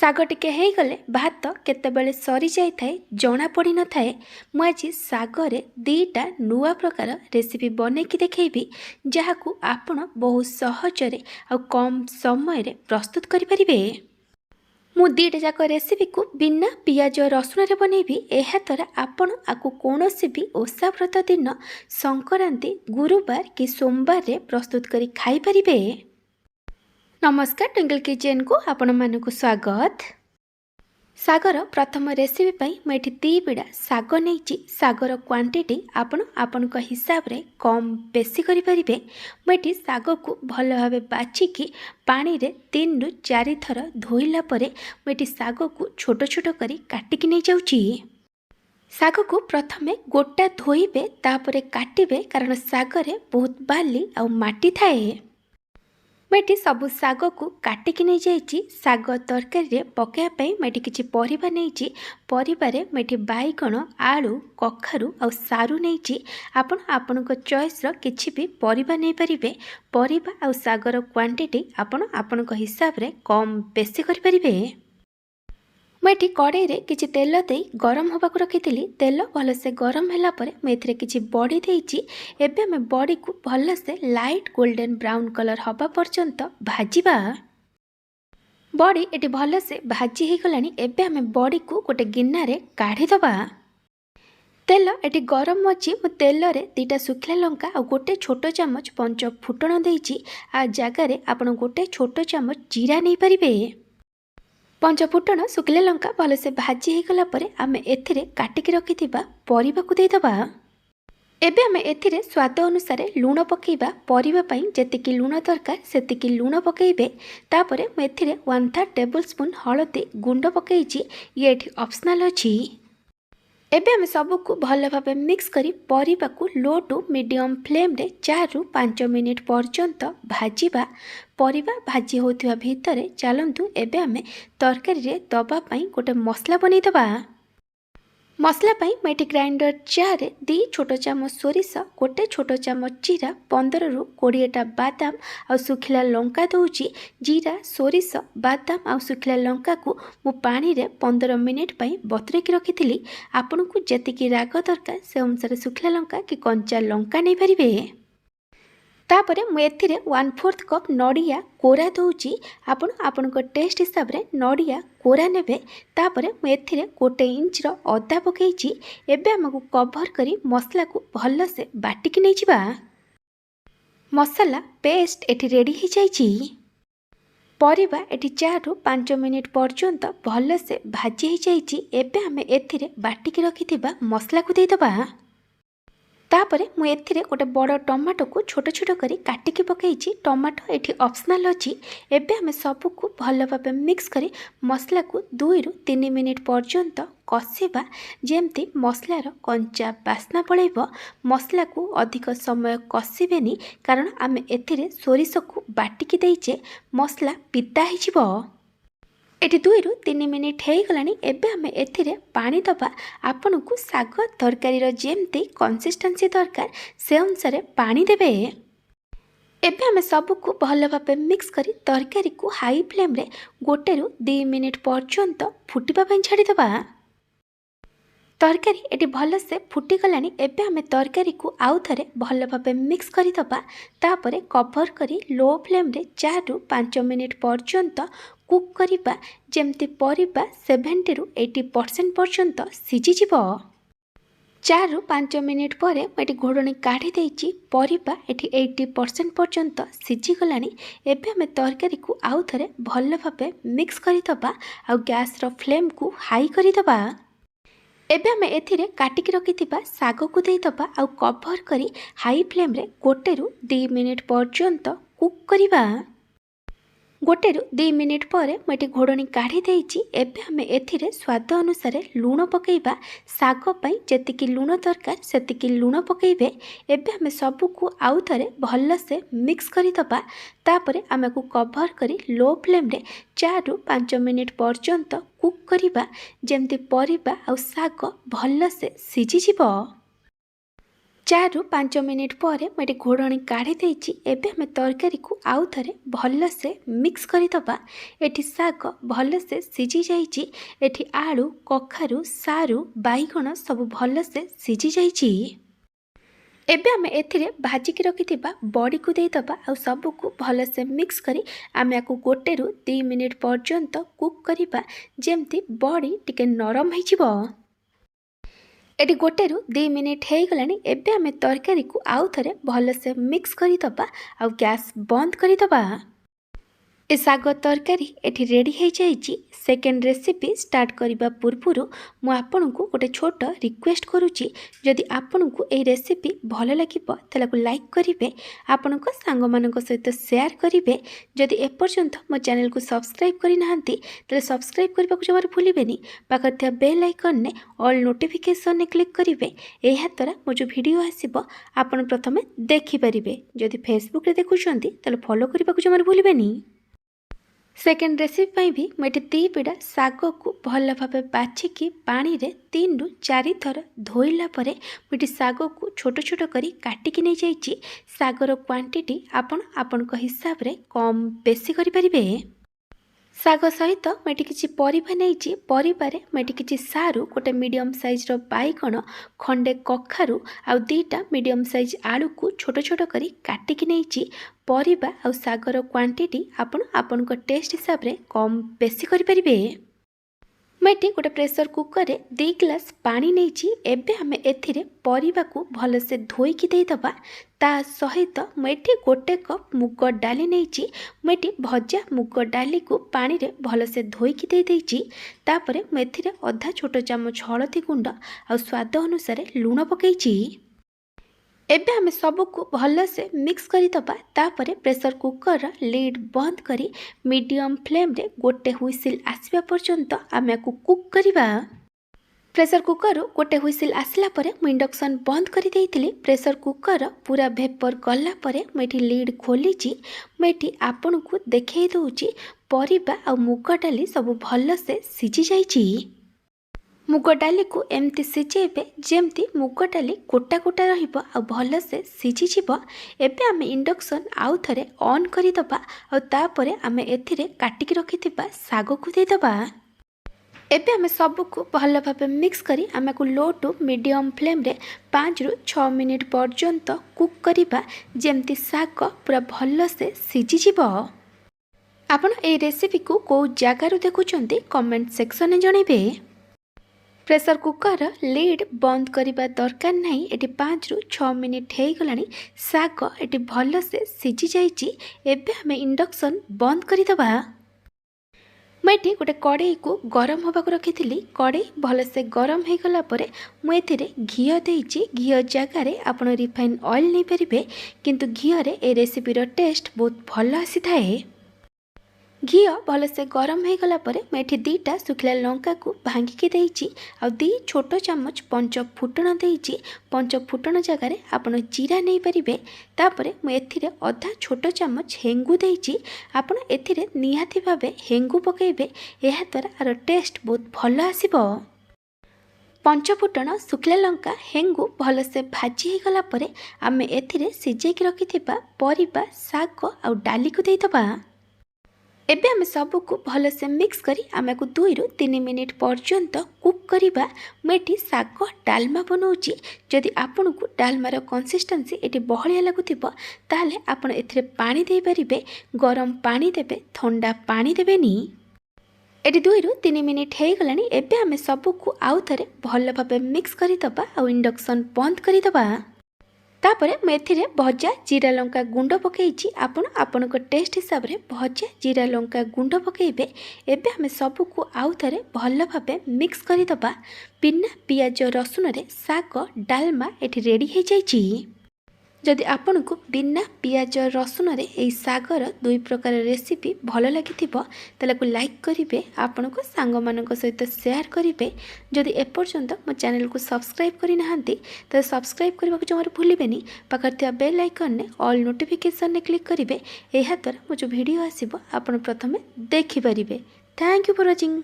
ଶାଗ ଟିକେ ହେଇଗଲେ ଭାତ କେତେବେଳେ ସରି ଯାଇଥାଏ ଜଣା ପଡ଼ି ନଥାଏ। ମୁଁ ଆଜି ଶାଗରେ ଦୁଇଟା ନୂଆ ପ୍ରକାର ରେସିପି ବନେଇକି ଦେଖେଇବି, ଯାହାକୁ ଆପଣ ବହୁତ ସହଜରେ ଆଉ କମ୍ ସମୟରେ ପ୍ରସ୍ତୁତ କରିପାରିବେ। ମୁଁ ଦୁଇଟା ଯାକ ରେସିପିକୁ ବିନା ପିଆଜ ରସୁଣରେ ବନେଇବି। ଏହାଦ୍ୱାରା ଆପଣ ଆକୁ କୌଣସି ବି ଓଷା ବ୍ରତ ଦିନ, ସଂକ୍ରାନ୍ତି, ଗୁରୁବାର କି ସୋମବାରରେ ପ୍ରସ୍ତୁତ କରି ଖାଇପାରିବେ। नमस्कार, ट्विंकल किचन को आपण मानक स्वागत। सागर प्रथम रेसिपी पाई मुझे 2 बिड़ा साग नहीं। सागर क्वांटिटी आपण हिसाब रे कम बेसी करि परिबे। मुझे साग को भल भाव बाछिकी पानी रे 3 रु 4 थर धोइला परे मुझे साग को छोट छोट करी काटिकी नहीं जाउची। साग को प्रथमे गोटा धोइबे तापरे काटिबे, कारण सागरे बहुत बाली आ माटी थाए। मैं सबू साग को काटिकी नहीं जाइए। साग तरकारी पकाइवाई मैं किसी परिबा नहीं। परिबारे मैं बैगण, आलू, कखारू और सारू नहीं। आपण चॉइस किसी भी परिबा नहीं पारिबे। परिबा और सागर क्वांटिटी आपण हिसाब रे कम बेसी करि परिबे। मुझे कड़ाई रे किछि तेल दे गरम होगा रखी। तेल भलसे गरम है मुझे किछि बड़ी देइछि। एबे हमें बड़ी को भलसे लाइट गोल्डन ब्राउन कलर हवा पर्यंत भाजिबा। बड़ी एटी भलसे भाजी हो गलानी। एबे हमें बड़ी को गोटे गिन्ना रे काढ़ी दबा। तेल एटी गरम अच्छी। मु तेल रे 2टा सुखिला लंका और गोटे छोट चामच पंच फुटण देइछि। आ जगार आपण गोटे छोट चामच जीरा नहीं पारिबे। पंच फुटण सुखिला लंका भलसे भाजी हो गला परे आमे एथिरे काटिकी रखिथिबा परिबा को देदबा। एबे आमे एथिरे स्वाद अनुसार लूण पकेइबा। परिबा पई जेतिकी लूण दरकार सेतिकी लूण पकेइबे। तापरे मैं एथिरे 1/3 टेबल स्पून हळदी गुंड पकेइछि। ये एठी ऑप्शनल अछि। एबे आमे सबु को भल भाबे मिक्स करी परिबा को लो टू मीडियम फ्लेम रे 4 रु 5 मिनिट पर्यंत भाजिबा। परिबा भाजी होथिबा भितरे चलंतु एबे आमे तरकारी रे दबा पई गोटे मसला बनै दबा। मसला पाई मैं ग्राइंडर जार 2 छोट चामच सोरिष, गोटे छोट चामच जीरा, 15 रु 20टा बादाम और सुखिला लंका दौची। जीरा, सोरिष, बादाम और सुखिला लंका को मु पानी रे 15 मिनिट पई बतरेकी रखी। आपन को जेतिकी राग दरकार से अनुसार सुखिला लंका कि कंचा लंका नहीं पारिबे। तापरे मु एथिरे 1/4 कप नड़िया कोरा दौची। आपण टेस्ट हिसाब रे नड़िया कोरा नेबे। तापरे मु एथिरे 1 इंच अदा पकेइछि। एबे हमकु कवर करी मसला को भल से बाटिकी नहीं जिबा। मसला पेस्ट एठी रेडी हो जाइछि। परिबा एठी 4 रु 5 मिनिट पर्यंत भल से भाजी हो जाइछि। एबे हमें एथिरे बाटिकी रखिथिबा मसला को देदबा। तापरे मु एथिरे गोटे बड़ टमाटो को छोट छोट करी काटिकी पकेइछि। टमाटो एठी ऑप्शनल अछि। एबे हमें सबु को भल भाबे मिक्स करी मसला को 2 रु 3 मिनिट पर्यंत कषिबा। जेमती मसलार कंचा बास्ना पळेइबो। मसला को अधिक समय कषिबेनी, कारण आमे एथिरे सोरिष को बाटिकी देइछे। मसला पिता हिजिबो। एटी 2 रु 3 मिनिट हो गलानी। एबे हमें एथिरे पानी दबा। आपन को साग तरकारी जेमती कंसिस्टेंसी दरकार से अनुसार पानी देबे। एबे हमें सबु को भल भाबे मिक्स करी तरकारी को हाई फ्लेम रे 1 रु 2 मिनिट पर्यंत फुटिबा पई छाड़ी दबा। तरकारी एटी भल से फुटी गलानी। एबे हमें तरकारी को आउ थरे भल भाबे मिक्स करी दबा। तापरे कवर करी लो फ्लेम रे 4 रु 5 मिनिट पर्यंत कुक करिबा। जेमती परिबा 70 रु 80% पर्यंत सिझी जिवो। 4 रु 5 मिनिट परे मैं घोड़णी काढ़ी देइछि। परिबा एठी 80% पर्यंत सिझी गलानी। एबे हमें तरकारी को आउ थरे भल भाबे मिक्स करी दबा। आ गैस रो फ्लेम को हाई करी दबा। एबे हमें एथिरे काटिकी रखिथिबा साग को देई दबा। आ कवर करी हाई फ्लेम रे 1 रु 2 मिनिट पर्यंत कुक करिबा। 1 रु 2 मिनिट पर मैं घोड़णी काढ़ी देइछि। एबे हमें एथिरे स्वाद अनुसार लूण पकेइबा। साग पई जेतिकी लूण दरकार सेतिकी लूण पकेइबे। एबे हमें सबु को आउ थरे भल से मिक्स करी दबा। तापरे आमको कवर करी लो फ्लेम रे 4 रु 5 मिनिट पर्यंत कुक करिबा। जेमती परिबा आ साग भल से सिझी जिवो। चार रु 5 मिनिट पर मुझे घोड़णी काढ़ी देछि। एबे हमें तरकारी को आउ थरे भल से मिक्स करदबा। एठी साग भल से सिझी जाइछि। एठी आलू कखारु सारू बैगण सब भल से सिझी जाइछि। एबे आमे एथिरे भाजिकी रखिथिबा बड़ी को देदबा आ सबको भल से मिक्स करी आमे आकु 1 रु 2 मिनिट पर्यंत कुक करिबा जेमती बड़ी टिके नरम होइजिबो। एटी 1 रु 2 मिनिट हो गलानी। एबे आमे तरकारी को आउ थरे भल से मिक्स करदबा आ गैस बंद करदबा। ए साग तरकारी एठी रेडी हो जाइछि। सेकेंड रेसिपी स्टार्ट करबा पूर्वरु मु आपनकु गोटे छोट रिक्वेस्ट करूची, जदि आपनकु ए रेसिपी भल लागिबो तलाकु लाइक करिवे, आपनको सांग मानक सहित शेयर करिवे। जदि एपर्यंत मो चैनल को सब्सक्राइब करि नाहंती तले सब्सक्राइब करबा को जमार भूलिबेनी। पाखर थिया बेल आइकन ने ऑल नोटिफिकेशन ने क्लिक करिवे। एहा तरा मो जो वीडियो आसीबो आपन प्रथमे देखि परिबे। जदि फेसबुक रे देखुछंती तले फॉलो करबा को जमार भूलिबेनी। सेकेंड रेसिपी भी मुझे 2 पिड़ा साग को भल भाव बाछिकी पानी रे 3 रु 4 थर धोइला परे मुझे साग को छोट छोट करी काटिकी नहीं जाइछि। सागर क्वांटिटी आपण हिसाब रे कम बेसी करि परिबे। साग सहित मुझे किसी परिबा नहीं। परिबारे मुझे किसी सारू गोटे मीडियम साइज रो बैगण खंडे कखारु आ 2टा मीडियम साइज आलू को छोट छोट करी काटिकी नहीं। परिबा आ सागर क्वांटिटी आपण टेस्ट हिसाब रे कम बेसी करि परिबे। मुझे गोटे प्रेसर कुकर रे 2 ग्लास पानी नहीं। एबे हमें एथिरे परिबा को भल से धोईकी देदबा। ता सहित मुझे गोटे कप मुग डाली नहीं। मुझे भजा मुग डाली को पानी रे भल से धोईकी दे देइछि। तापरे मुझे अधा छोट चामच हळदी गुंड आ स्वाद अनुसार लूण पकईछि। एबे हमें सबको भल से मिक्स करदबा। तापरे प्रेसर कुकर लिड बंद करी मीडियम फ्लेम रे गोटे हुइसिल आसवा पर्यंत आमे को कुक करिबा। प्रेसर कुकर गोटे हुइसिल आसला परे मु इंडक्शन बंद करि देइथिली। प्रेसर कुकर पूरा भेपर गला परे मेठी लिड खोलीची। मेठी आपन को देखै दउची परिबा आ मुग डाली सब भल से सिझी जाइची। मुग डाली को एमती सिझेबे जेमती मुग डाली कोटा कोटा रहिबो आ भल से सिझी जिवो। एबे आमे इंडक्शन आउ थरे ऑन करिदबा आ तापरे आमे एथिरे काटिकी रखिथिबा साग को देदबा। एबे आमे सबको भल भाबे मिक्स करी आमे को लो टू मीडियम फ्लेम रे 5 रु 6 मिनिट पर्यंत कुक करिबा जेमती साग पूरा भल से सिझी जिवो। आपण ए रेसिपी को जगार देखुचंती कमेंट सेक्शन में जणैबे। प्रेसर कुकर लिड बंद करने दरकार नहीं। एटी 5 रु 6 मिनिट हो गलानी। साग एटी भल से सिझी जाइछि। एबे हमें इंडक्शन बंद करदबा। मुझे गोटे कड़ई को गरम होगा रखी। कड़ई भल से गरम हो गला परे मुझे घी देइछि। घी जगार आप रिफाइन ऑयल नहीं पारे, किंतु घी रे ए रेसिपीर टेस्ट बहुत भल आसी थाए। घी भल से गरम हो गला परे मैं 2टा सुखिला लंका को भांगिकी देइछि आ 2 छोट चामच पंच फुटण देइछि। पंच फुटण जगार आपण जीरा नहीं पारिबे। तापरे मु एथिरे अधा छोट चामच हेंगु देइछि। आपण एथिरे निहाती भाबे हेंगु पकेइबे। एहा द्वारा आर टेस्ट बहुत भल आसीबो। पंच फुटण सुखिला लंका हेंगु भल से भाजी हो गला परे आमे एथिरे सिझेकी रखिथिबा परिबा साग आ डाली को देइदबा। एबे आमे सबको भल से मिक्स करी आमे को 2 रु 3 मिनिट पर्यंत कुक करिबा। मेटी साग डालमा बनाउची। जदि आपन को डालमार कंसिस्टेंसी एटी बहलिया लागुथिबो ताले आपन एथिरे पानी देई परिबे। गरम पानी देबे, ठंडा पानी देबेनी। एटी 2 रु 3 मिनिट हो गलानी। एबे आमे सबको आउ थरे भल भाबे मिक्स करिदबा आ इंडक्शन बंद करिदबा। तापरे मेथिरे भजा जीरा लंका गुंड पकईछि। आपण टेस्ट हिसाब रे भजा जीरा लंका गुंड पकईबे। एबे हमें सबको आउ थरे भल भाबे मिक्स करिदबा। बिना पियाज रसुन रे साग डालमा एठी रेडी हो जाइछि। जदि आपन को बिना पियाज रसुन रे एई सागर 2 प्रकार रेसिपी भल लागिथिबो तले को लाइक करिवे। आपन को सांग मानक सहित शेयर करिवे। जदि एपर्यंत मो चैनल को सब्सक्राइब करि नाहंती त सब्सक्राइब करबा को जमार भूलिबेनी। पाखर थिया बेल आइकन ने ऑल नोटिफिकेशन ने क्लिक करिवे। एहा द्वारा मो जो वीडियो आसीबो आपन प्रथमे देखि परिबे। Thank you for watching.